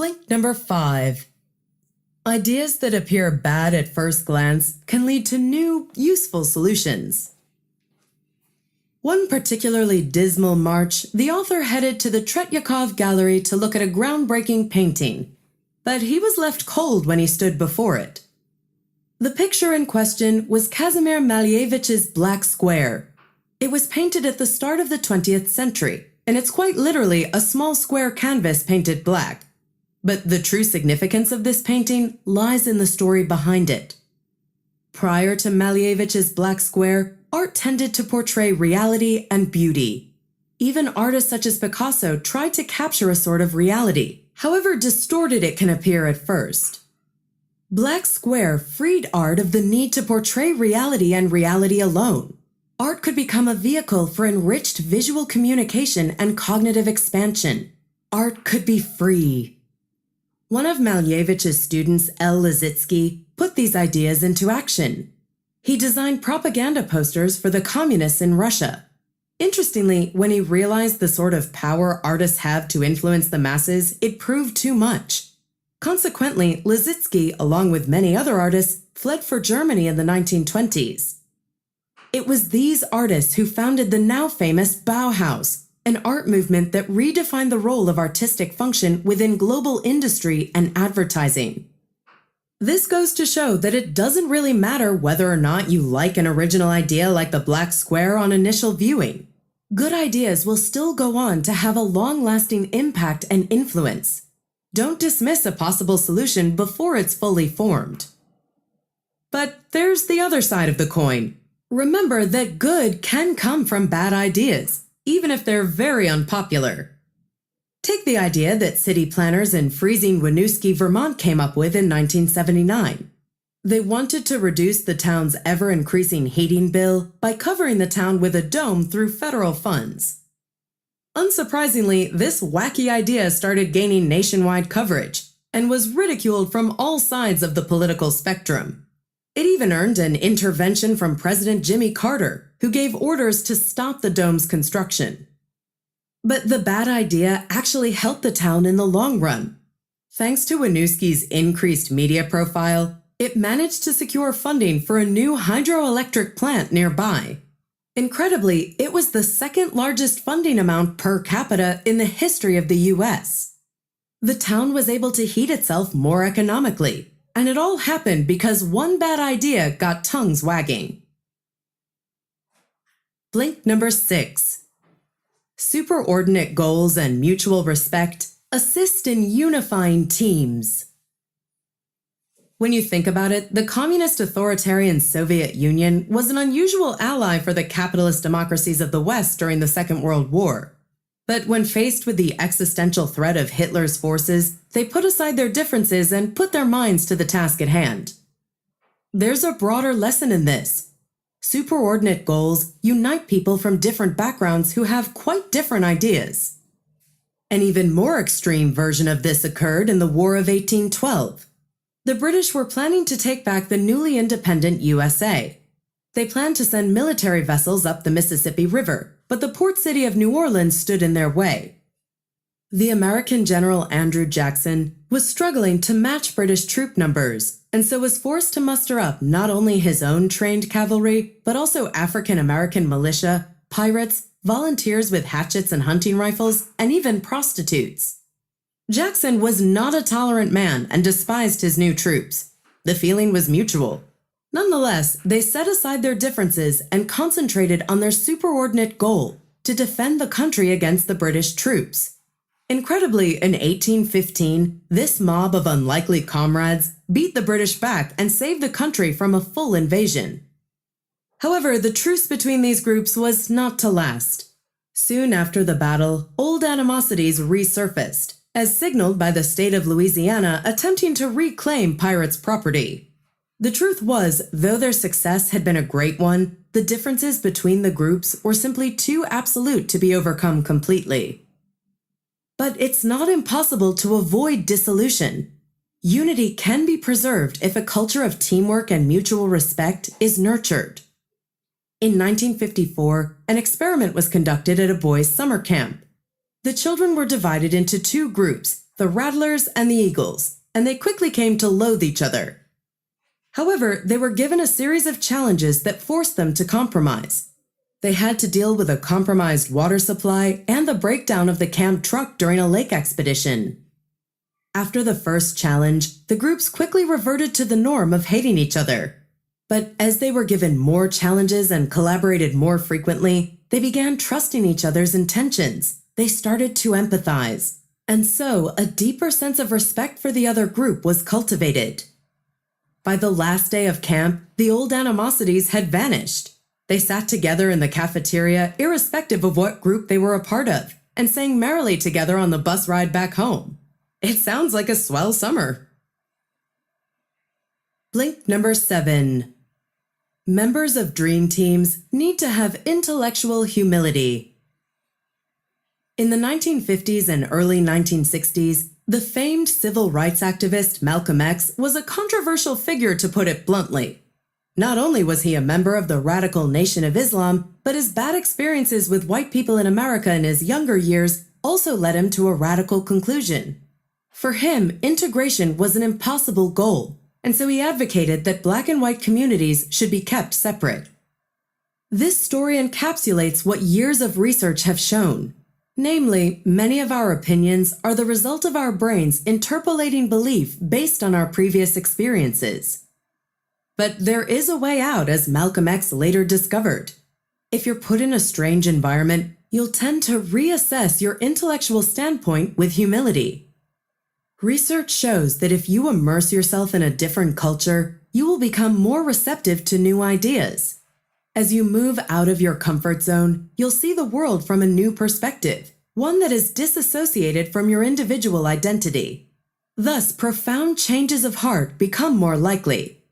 Blink number 5. Ideas that appear bad at first glance can lead to new, useful solutions. One particularly dismal March, the author headed to the Tretyakov Gallery to look at a groundbreaking painting, but he was left cold when he stood before it. The picture in question was Kazimir Malievich's Black Square. It was painted at the start of the 20th century, and it's quite literally a small square canvas painted black. But the true significance of this painting lies in the story behind it. Prior to Malievich's Black Square, art tended to portray reality and beauty. Even artists such as Picasso tried to capture a sort of reality, however distorted it can appear at first. Black Square freed art of the need to portray reality and reality alone. Art could become a vehicle for enriched visual communication and cognitive expansion. Art could be free. One of Malievich's students, L. Lissitzky, put these ideas into action. He designed propaganda posters for the communists in Russia. Interestingly, when he realized the sort of power artists have to influence the masses, it proved too much. Consequently, Lissitzky, along with many other artists, fled for Germany in the 1920s. It was these artists who founded the now famous Bauhaus, an art movement that redefined the role of artistic function within global industry and advertising. This goes to show that it doesn't really matter whether or not you like an original idea like the Black Square on initial viewing. Good ideas will still go on to have a long-lasting impact and influence. Don't dismiss a possible solution before it's fully formed. But there's the other side of the coin. Remember that good can come from bad ideas, even if they're very unpopular. Take the idea that city planners in freezing Winooski, Vermont came up with in 1979. They wanted to reduce the town's ever-increasing heating bill by covering the town with a dome through federal funds. Unsurprisingly, this wacky idea started gaining nationwide coverage and was ridiculed from all sides of the political spectrum. It even earned an intervention from President Jimmy Carter, who gave orders to stop the dome's construction. But the bad idea actually helped the town in the long run. Thanks to Winooski's increased media profile, it managed to secure funding for a new hydroelectric plant nearby. Incredibly, it was the second largest funding amount per capita in the history of the U.S. The town was able to heat itself more economically, and it all happened because one bad idea got tongues wagging. Blink number 6. Superordinate goals and mutual respect assist in unifying teams. When you think about it, the communist authoritarian Soviet Union was an unusual ally for the capitalist democracies of the West during the Second World War. But when faced with the existential threat of Hitler's forces, they put aside their differences and put their minds to the task at hand. There's a broader lesson in this. Superordinate goals unite people from different backgrounds who have quite different ideas. An even more extreme version of this occurred in the War of 1812. The British were planning to take back the newly independent USA. They planned to send military vessels up the Mississippi River, but the port city of New Orleans stood in their way. The American General Andrew Jackson was struggling to match British troop numbers, and so was forced to muster up not only his own trained cavalry, but also African American militia, pirates, volunteers with hatchets and hunting rifles, and even prostitutes. Jackson was not a tolerant man and despised his new troops. The feeling was mutual. Nonetheless, they set aside their differences and concentrated on their superordinate goal to defend the country against the British troops. Incredibly, in 1815, this mob of unlikely comrades beat the British back and saved the country from a full invasion. However, the truce between these groups was not to last. Soon after the battle, old animosities resurfaced, as signaled by the state of Louisiana attempting to reclaim pirates' property. The truth was, though their success had been a great one, the differences between the groups were simply too absolute to be overcome completely. But it's not impossible to avoid dissolution. Unity can be preserved if a culture of teamwork and mutual respect is nurtured. In 1954, an experiment was conducted at a boys' summer camp. The children were divided into two groups, the Rattlers and the Eagles, and they quickly came to loathe each other. However, they were given a series of challenges that forced them to compromise. They had to deal with a compromised water supply and the breakdown of the camp truck during a lake expedition. After the first challenge, the groups quickly reverted to the norm of hating each other. But as they were given more challenges and collaborated more frequently, they began trusting each other's intentions. They started to empathize. And so, a deeper sense of respect for the other group was cultivated. By the last day of camp, the old animosities had vanished. They sat together in the cafeteria, irrespective of what group they were a part of, and sang merrily together on the bus ride back home. It sounds like a swell summer. Blink number 7. Members of dream teams need to have intellectual humility. In the 1950s and early 1960s, the famed civil rights activist Malcolm X was a controversial figure, to put it bluntly. Not only was he a member of the radical Nation of Islam, but his bad experiences with white people in America in his younger years also led him to a radical conclusion. For him, integration was an impossible goal, and so he advocated that black and white communities should be kept separate. This story encapsulates what years of research have shown. Namely, many of our opinions are the result of our brains interpolating belief based on our previous experiences. But there is a way out, as Malcolm X later discovered. If you're put in a strange environment, you'll tend to reassess your intellectual standpoint with humility. Research shows that if you immerse yourself in a different culture, you will become more receptive to new ideas. As you move out of your comfort zone, you'll see the world from a new perspective, one that is disassociated from your individual identity. Thus, profound changes of heart become more likely.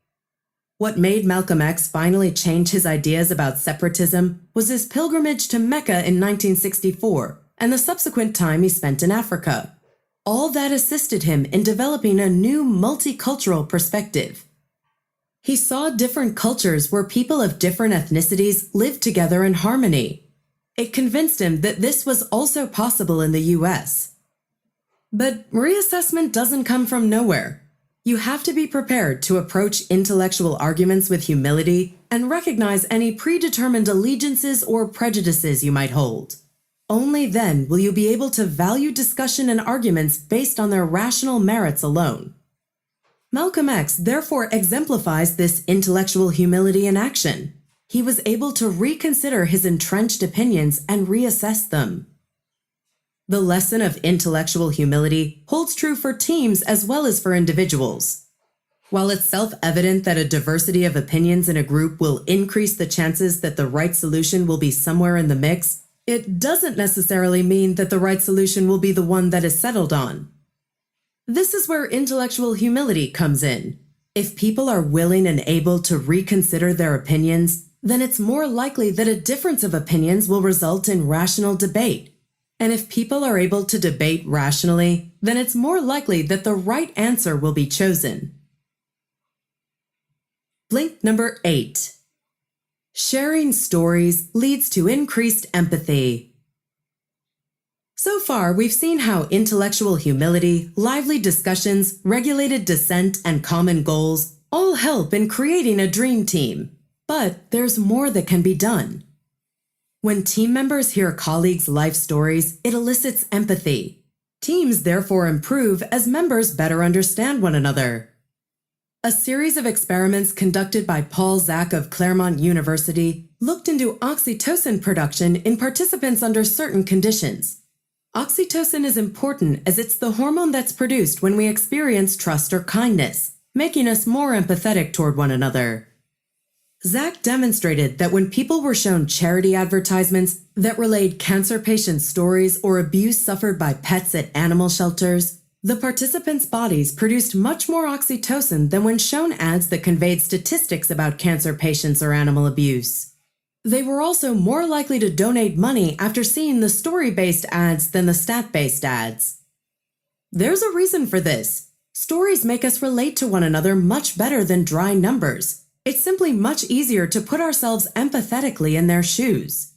What made Malcolm X finally change his ideas about separatism was his pilgrimage to Mecca in 1964 and the subsequent time he spent in Africa. All that assisted him in developing a new multicultural perspective. He saw different cultures where people of different ethnicities lived together in harmony. It convinced him that this was also possible in the US. But reassessment doesn't come from nowhere. You have to be prepared to approach intellectual arguments with humility and recognize any predetermined allegiances or prejudices you might hold. Only then will you be able to value discussion and arguments based on their rational merits alone. Malcolm X therefore exemplifies this intellectual humility in action. He was able to reconsider his entrenched opinions and reassess them. The lesson of intellectual humility holds true for teams as well as for individuals. While it's self-evident that a diversity of opinions in a group will increase the chances that the right solution will be somewhere in the mix, it doesn't necessarily mean that the right solution will be the one that is settled on. This is where intellectual humility comes in. If people are willing and able to reconsider their opinions, then it's more likely that a difference of opinions will result in rational debate. And if people are able to debate rationally, then it's more likely that the right answer will be chosen. Blink number 8. Sharing stories leads to increased empathy. So far, we've seen how intellectual humility, lively discussions, regulated dissent, and common goals all help in creating a dream team. But there's more that can be done. When team members hear colleagues' life stories, it elicits empathy. Teams therefore improve as members better understand one another. A series of experiments conducted by Paul Zak of Claremont University looked into oxytocin production in participants under certain conditions. Oxytocin is important as it's the hormone that's produced when we experience trust or kindness, making us more empathetic toward one another. Zak demonstrated that when people were shown charity advertisements that relayed cancer patient stories or abuse suffered by pets at animal shelters, the participants' bodies produced much more oxytocin than when shown ads that conveyed statistics about cancer patients or animal abuse. They were also more likely to donate money after seeing the story-based ads than the stat-based ads. There's a reason for this. Stories make us relate to one another much better than dry numbers. It's simply much easier to put ourselves empathetically in their shoes.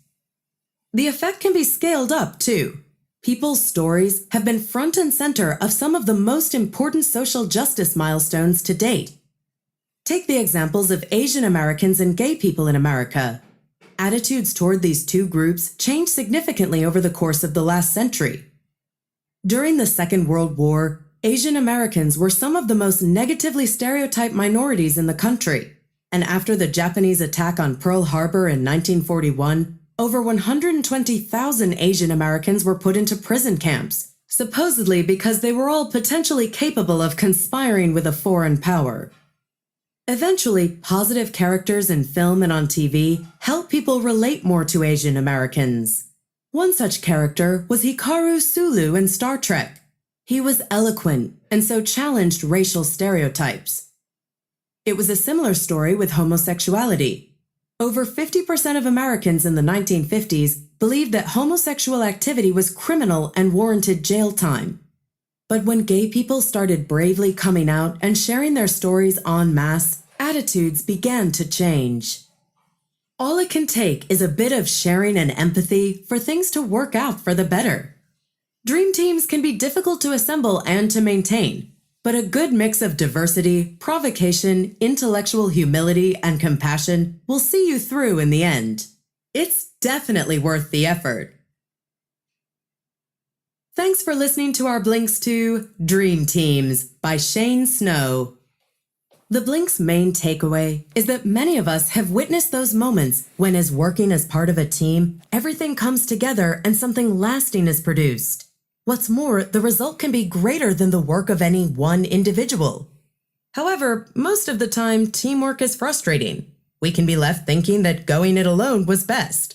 The effect can be scaled up, too. People's stories have been front and center of some of the most important social justice milestones to date. Take the examples of Asian Americans and gay people in America. Attitudes toward these two groups changed significantly over the course of the last century. During the Second World War, Asian Americans were some of the most negatively stereotyped minorities in the country, and after the Japanese attack on Pearl Harbor in 1941, over 120,000 Asian Americans were put into prison camps, supposedly because they were all potentially capable of conspiring with a foreign power. Eventually, positive characters in film and on TV help people relate more to Asian Americans. One such character was Hikaru Sulu in Star Trek. He was eloquent and so challenged racial stereotypes. It was a similar story with homosexuality. Over 50% of Americans in the 1950s believed that homosexual activity was criminal and warranted jail time. But when gay people started bravely coming out and sharing their stories en masse, attitudes began to change. All it can take is a bit of sharing and empathy for things to work out for the better. Dream teams can be difficult to assemble and to maintain, but a good mix of diversity, provocation, intellectual humility, and compassion will see you through in the end. It's definitely worth the effort. Thanks for listening to our Blinks to Dream Teams by Shane Snow. The Blink's main takeaway is that many of us have witnessed those moments when, as working as part of a team, everything comes together and something lasting is produced. What's more, the result can be greater than the work of any one individual. However, most of the time, teamwork is frustrating. We can be left thinking that going it alone was best.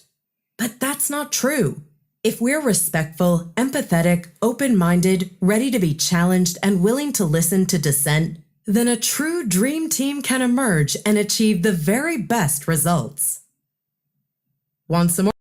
But that's not true. If we're respectful, empathetic, open-minded, ready to be challenged, and willing to listen to dissent, then a true dream team can emerge and achieve the very best results. Want some more?